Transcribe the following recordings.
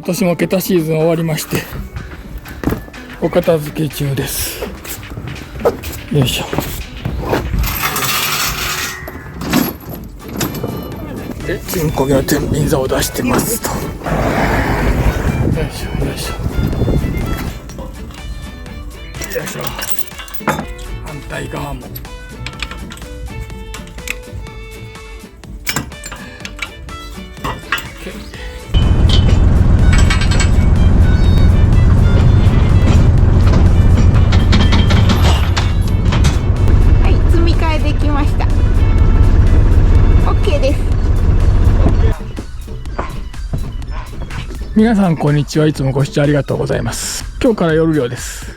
今年も桁シーズン終わりましてお片付け中です。よいしょ。で積み込みの天秤座を出してますと。よいしょよいしょよいしょ。反対側も皆さんこんにちは。いつもご視聴ありがとうございます。今日から夜漁です。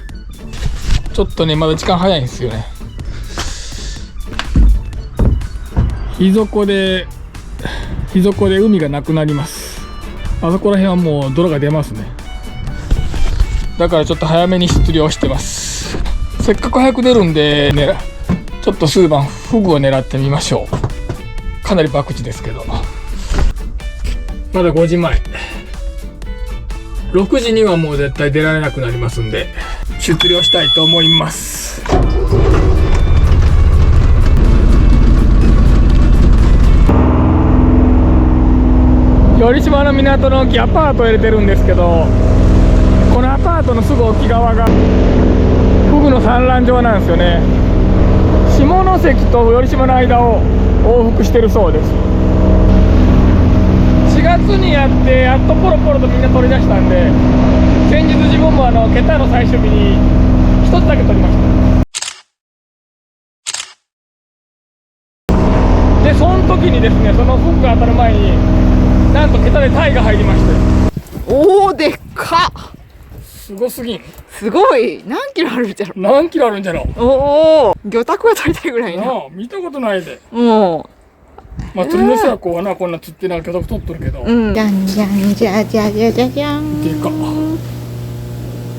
ちょっとねまだ時間早いんですよね。日底で海がなくなります。あそこら辺はもう泥が出ますね。だからちょっと早めに出漁してます。せっかく早く出るんでね、ちょっと数番フグを狙ってみましょう。かなり博打ですけど、まだ5時前。6時にはもう絶対出られなくなりますんで出漁したいと思います。寄島の港の沖アパートを入れてるんですけど、このアパートのすぐ沖側がフグの産卵場なんですよね。下関と寄島の間を往復してるそうです。4月にやってやっとポロポロとみんな取り出したんで、先日自分も桁の最終日に1つだけ取りました。でその時にですね、そのフグが当たる前になんと桁でタイが入りまして。おお、でっかっ。すごすぎん。すごい。何キロあるんじゃろ。何キロあるんじゃろ。おお、魚拓が取りたいぐらいな。見たことないで。もうまあ釣りの人はこうな、こんな釣ってな魚拓取っとるけど、じゃんじゃんじゃじゃじゃじゃじゃん。でかっ。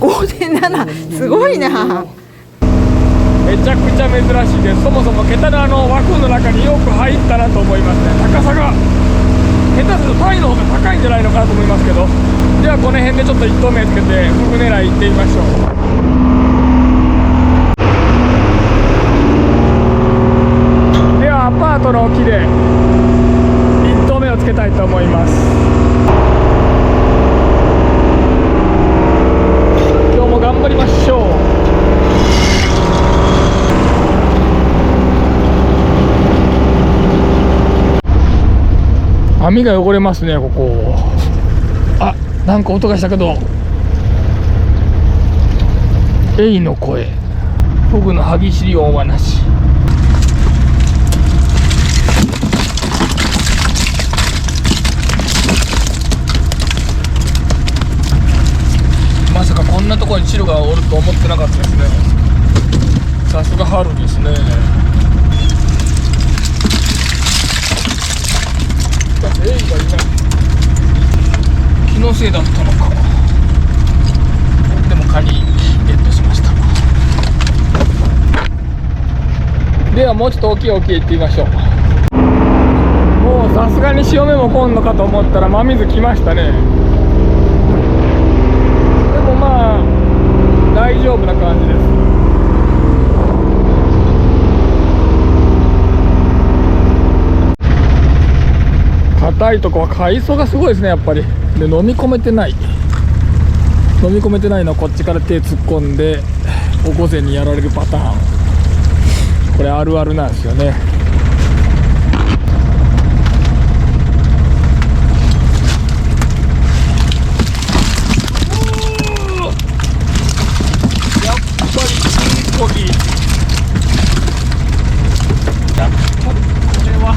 5.7 すごいな。めちゃくちゃ珍しいです。そもそも桁の枠の中によく入ったなと思いますね。高さが下手するとタイの方が高いんじゃないのかなと思いますけど、ではこの辺でちょっと1投目つけてフグ狙い行ってみましょう。ではアパートの沖で1投目をつけたいと思います。今日も頑張りましょう。網が汚れますね、ここ。あ、なんか音がしたけど、エイの声。フグの歯ぎしり音はなし。まさかこんなところにチルがおると思ってなかったですね。さすが春ですね。エイがいない。気のせいだったのか。でもカニゲットしました。ではもうちょっと大きい沖へ行ってみましょう。もうさすがに潮目も来んのかと思ったら真水来ましたね。でもまあ大丈夫な感じです。硬いとこは海藻がすごいですね、やっぱり。で飲み込めてないのはこっちから手突っ込んでオコゼにやられるパターン。これあるあるなんですよね。やっぱりコギ、やっぱりこれは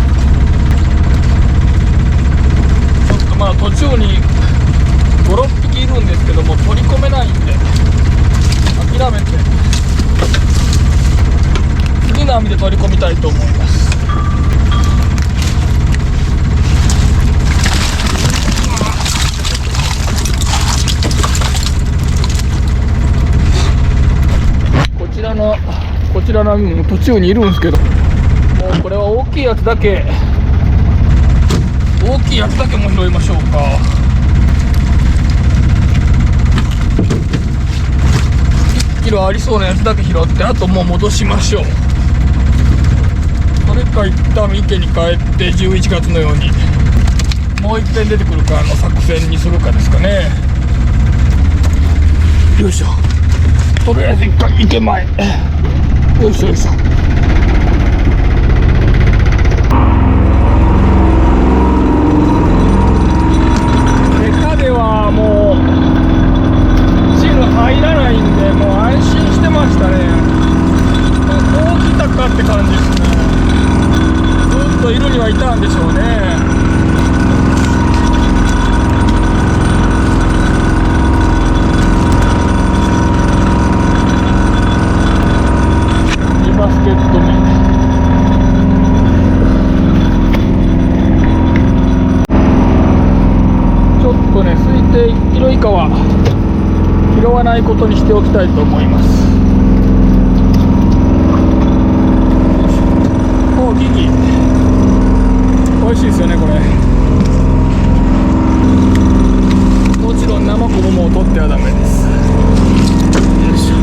まあ途中に5、6匹いるんですけども取り込めないんで諦めて次の網で取り込みたいと思います。こちらの網も途中にいるんですけど、もうこれは大きいやつだけも拾いましょうか。キロありそうなやつだけ拾ってあともう戻しましょう。それか一旦池に帰って11月のようにもう一遍出てくるかの作戦にするかですかね。よいしょ。とりあえず一回池前。よいしょよいしょ。下ではもう汁入らないんで、もう安心してましたね。こう来たかって感じですね。ずっといるにはいたんでしょうね。バスケット面。ちょっとね、推定1キロ以下は拾わないことにしておきたいと思います。おギギ美味しいですよねこれ。もちろん生子供を取ってはダメです。よいしょ。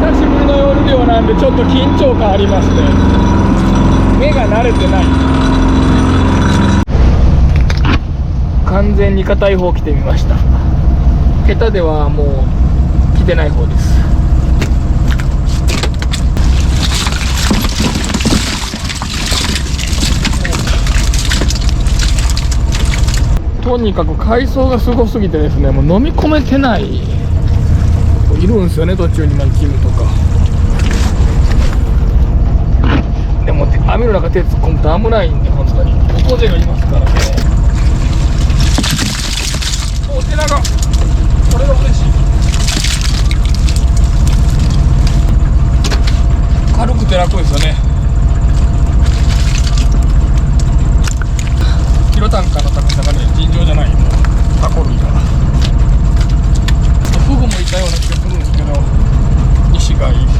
久しぶりの夜漁なんでちょっと緊張感ありますね。目が慣れてない。完全に硬い方着てみました。下手ではもう着てない方です。とにかく海藻がすごすぎてですね、もう飲み込めてない。いるんですよね、途中にキムとか。でも網の中手突っ込むと危ないんで、本当にオコゼがいますからね。お手長、これが嬉しい。軽くて楽ですよね。キロ単価の高さがね尋常じゃない。もうタコ類がフグもいたような気がするんですけど、西がいい。こ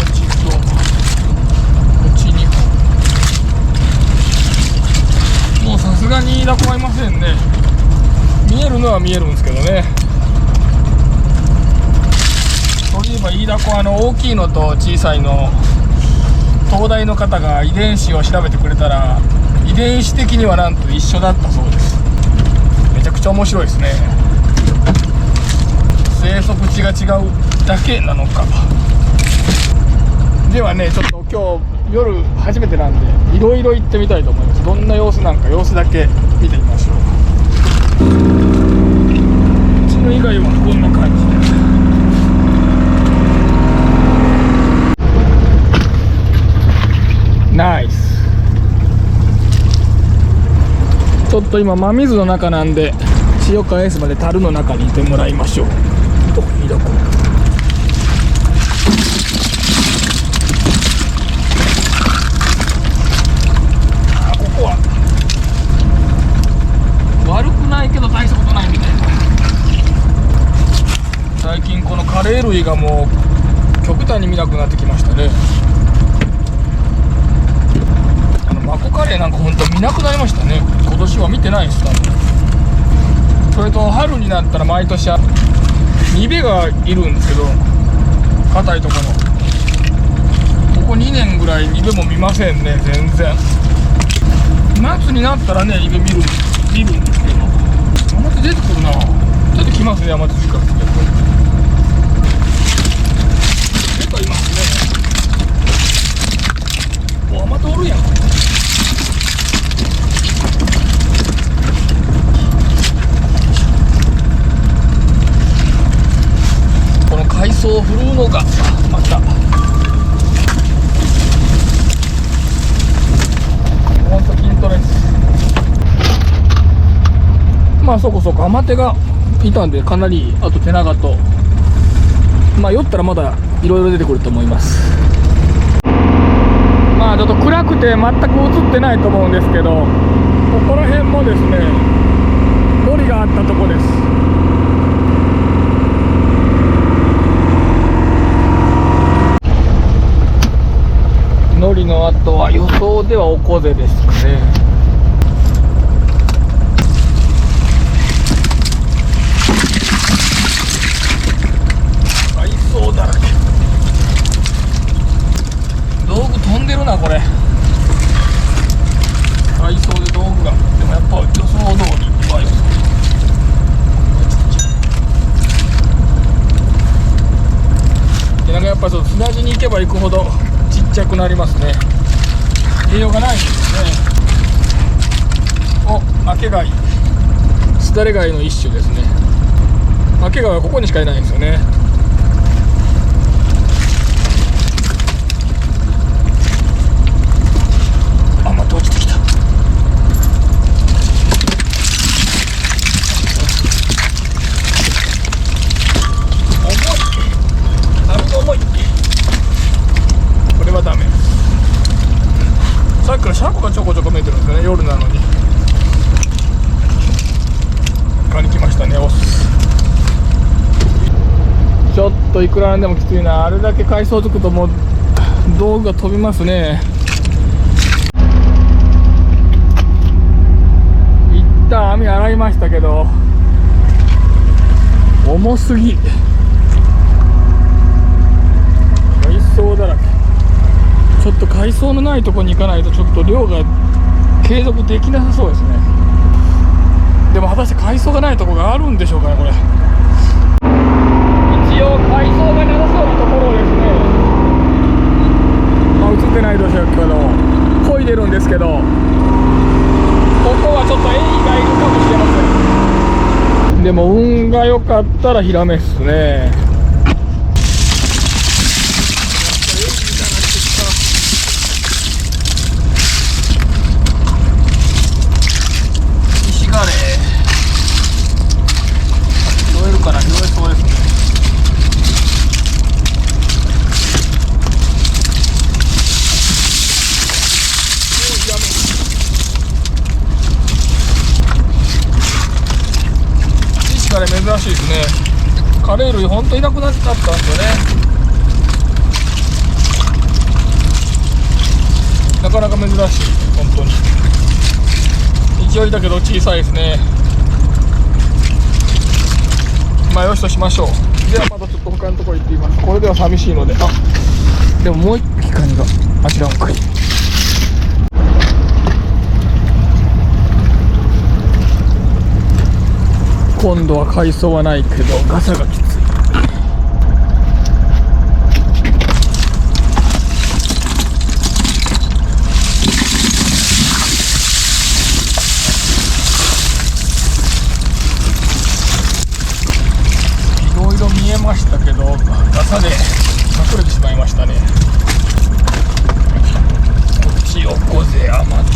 っちとこっち2本。もうさすがにイイダコはいませんね。見えるのは見えるんですけどね。そういえばイイダコ大きいのと小さいの東大の方が遺伝子を調べてくれたら、遺伝子的にはなんと一緒だったそうです。めちゃくちゃ面白いですね。生息地が違うだけなのか。ではね、ちょっと今日夜初めてなんでいろいろ行ってみたいと思います。どんな様子なんか様子だけ見てみましょう。うちの以外はこんな感じです。ナイス。ちょっと今真水の中なんで潮返すまで樽の中にいてもらいましょう。お、いいだこ。ここは悪くないけど大したことないみたいな。最近このカレー類がもう極端に見なくなってきましたね。マコカレーなんか本当見なくなりましたね。今年は見てないです多分。それと春になったら毎年ニベがいるんですけど、硬いところ。ここ2年ぐらいニベも見ませんね全然。夏になったらねニベ見るんですけど、また出てくるな。ちょっと来ますね、山津から出ていますね。お、またおるやん。この海藻を振るうのがまたほんと筋トレです。まあそこそこアマテがいたんでかなり、あと手長と、まあ酔ったらまだいろいろ出てくると思います。まあちょっと暗くて全く映ってないと思うんですけど、ここら辺もですね森があったとこです。のりの後は予想ではオコゼですかね。るなこれ。海藻で道具が、でもやっぱ予想通りは予想通りで、なんかやっぱそう砂地に行けば行くほどちっちゃくなりますね。栄養がないんですね。お、アケガイ、スダレガイの一種ですね。アケガイはここにしかいないんですよね。あ、また落ちてきた。重い、波が重い。これはダメ。さっきからシャコがちょこちょこ見えてるんですよね、夜なのに。カニ来ましたね、オス。ちょっといくらなんでもきついな。あれだけ海藻つくともう道具が飛びますね。一旦網洗いましたけど重すぎ。海藻だらけ。ちょっと海藻のないところに行かないとちょっと漁が継続できなさそうですね。でも果たして海藻がないところがあるんでしょうかね、これ。一応海藻がなさそうなところですね。まあ、映ってないでしょうけど漕いでるんですけど、ここはちょっとエイがいるかもしれません。でも運が良かったらヒラメっすね。石ガレ拾えるかな。拾えそうですね。あれ珍しいですね。カレー類ほんといなくなっちゃったんですよね。なかなか珍しい、本当に。勢いだけど小さいですね。まあよしとしましょう。ではまたちょっと他のところ行ってみます。これでは寂しいので。あ、でももう一匹カニがあちら向かい。今度は海藻はないけどガサがきつい。いろいろ見えましたけどガサで隠れてしまいましたね。こっち横勢余って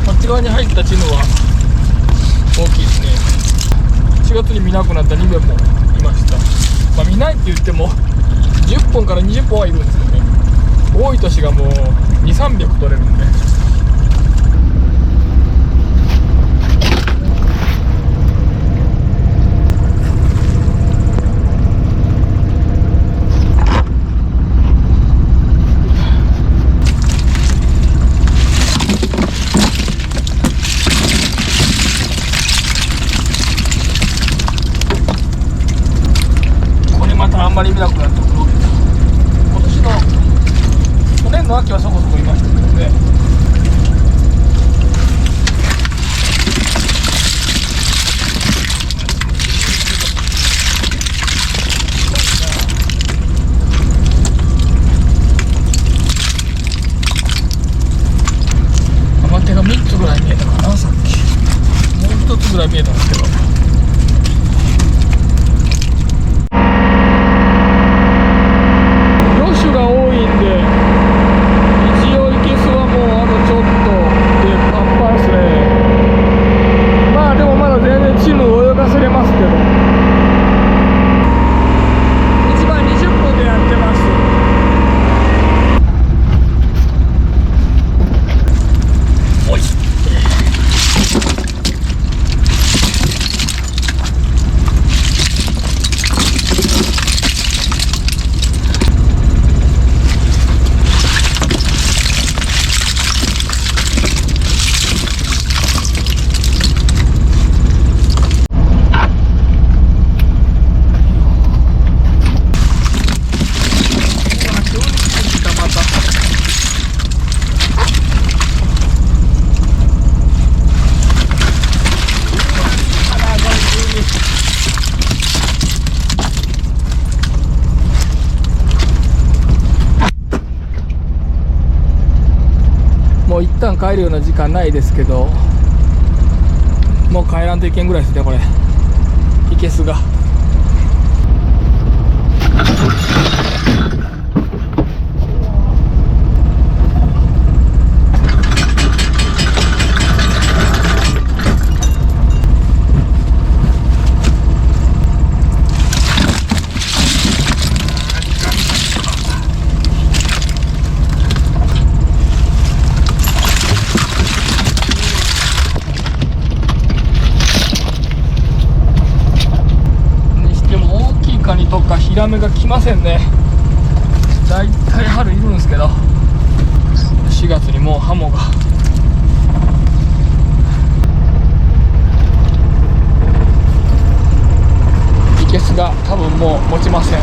こっち側に入ったチヌは大きいですね。4月に見なくなった2名もいました。まあ見ないって言っても10本から20本はいるんですよね。多い年がもう2、300取れるんで。あんまり見なくなった黒毛。今年の去年の秋はそこそこいましたけどね。アマテが3つぐらい見えたかな、さっき。もう1つぐらい見えたんですけど。が多いんで、一応いけすはもう旦帰るような時間ないですけど、もう帰らんといけんぐらいですねこれ。いけすが。とかヒラメが来ませんね。だいたい春いるんですけど、4月にもうハモが。いけすが多分もう持ちません。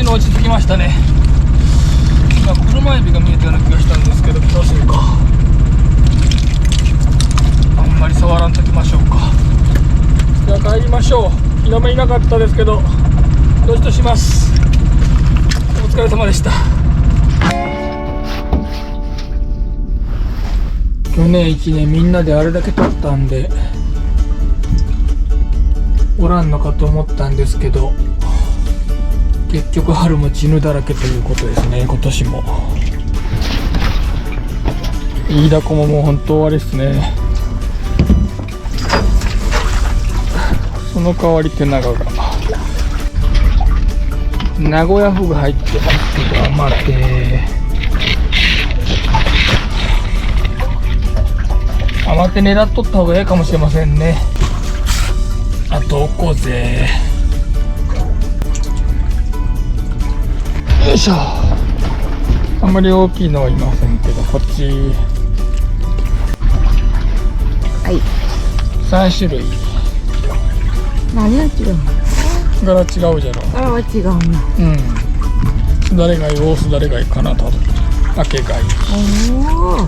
落ち着きましたね。今車エビが見えたような気がしたんですけど、気のせいか。あんまり触らんときましょうか。では帰りましょう。ヒラメいなかったですけど、よしとします。お疲れ様でした。去年1年みんなであれだけ取ったんでおらんのかと思ったんですけど、結局春も血ぬだらけということですね。今年もイイダコももう本当あれですね。その代わり手長が名古屋フグ入ってますけど、待て余って狙っとった方がいいかもしれませんね。あとおこぜ。よいしょ。あんまり大きいのはいませんけど、こっちはい3種類。何が違うの？柄違うじゃろ。柄は違うな。すだれ貝、大すだれ貝かな、多分。あけ貝。おお。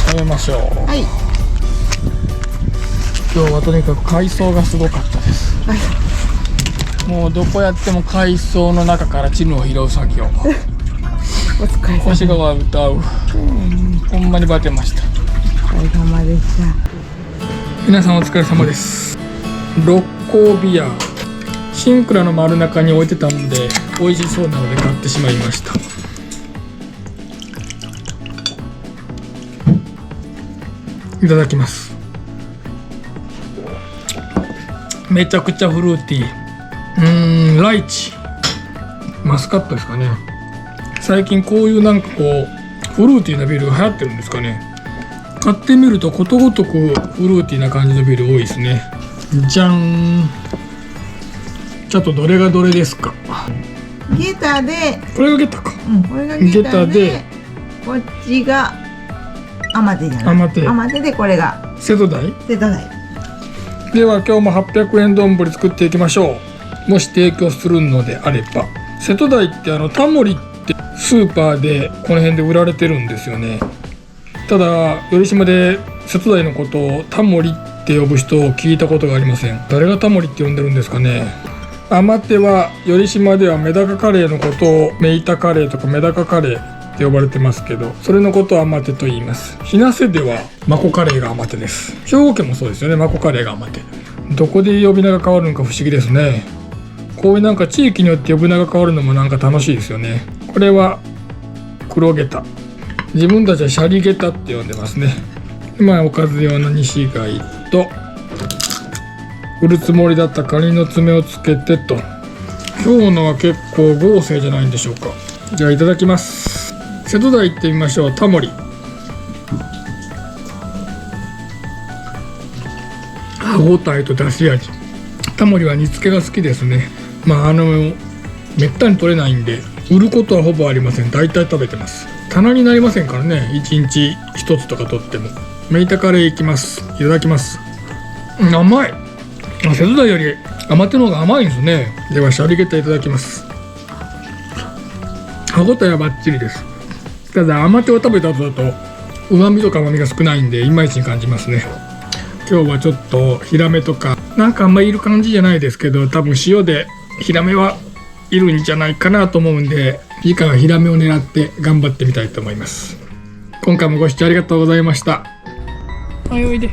食べましょう。はい。今日はとにかく海藻がすごかったです。はい。もうどこやっても海藻の中からチヌを拾う作業。お疲れ様。星川歌う。ほんまにバテました。お疲れ様でした。皆さんお疲れ様です。六甲ビアシンクラの丸中に置いてたので美味しそうなので買ってしまいました。いただきます。めちゃくちゃフルーティー。ライチマスカットですかね。最近こういうなんかこうフルーティーなビールが流行ってるんですかね。買ってみるとことごとくフルーティーな感じのビール多いですね。じゃん。ちょっとどれがどれですか。ゲタで、これがゲタか。これがゲタで、こっちがアマテじゃない。アマテでこれが瀬戸内。瀬戸内。では今日も800円丼作っていきましょう。もし提供するのであれば。瀬戸内ってタモリってスーパーでこの辺で売られてるんですよね。ただ頼島で瀬戸内のことをタモリって呼ぶ人を聞いたことがありません。誰がタモリって呼んでるんですかね。アマテは頼島ではメダカカレーのことをメイタカレーとかメダカカレーって呼ばれてますけど、それのことをアマテと言います。日生ではマコカレーがアマテです。兵庫県もそうですよね。マコカレーがアマテ。どこで呼び名が変わるのか不思議ですね。こういうなんか地域によって呼び名が変わるのもなんか楽しいですよね。これは黒ゲタ。自分たちはシャリゲタって呼んでますね。今おかず用の西貝と売るつもりだったカニの爪をつけてと。今日のは結構豪勢じゃないんでしょうか。じゃあいただきます。瀬戸内行ってみましょう。タモリ。歯ごたえと出し味。タモリは煮付けが好きですね。めったに取れないんで売ることはほぼありません。大体食べてます。棚になりませんからね。1日1つとか取っても。メイタカレーいきます。いただきます。甘い。瀬戸内より甘手の方が甘いんですね。ではシャリゲタいただきます。歯ごたえはバッチリです。ただ甘手を食べた後だと旨味とか甘みが少ないんでいまいちに感じますね。今日はちょっとヒラメとかなんかあんまりいる感じじゃないですけど、多分塩でヒラメはいるんじゃないかなと思うんで、次回はヒラメを狙って頑張ってみたいと思います。今回もご視聴ありがとうございました。はい、おいで。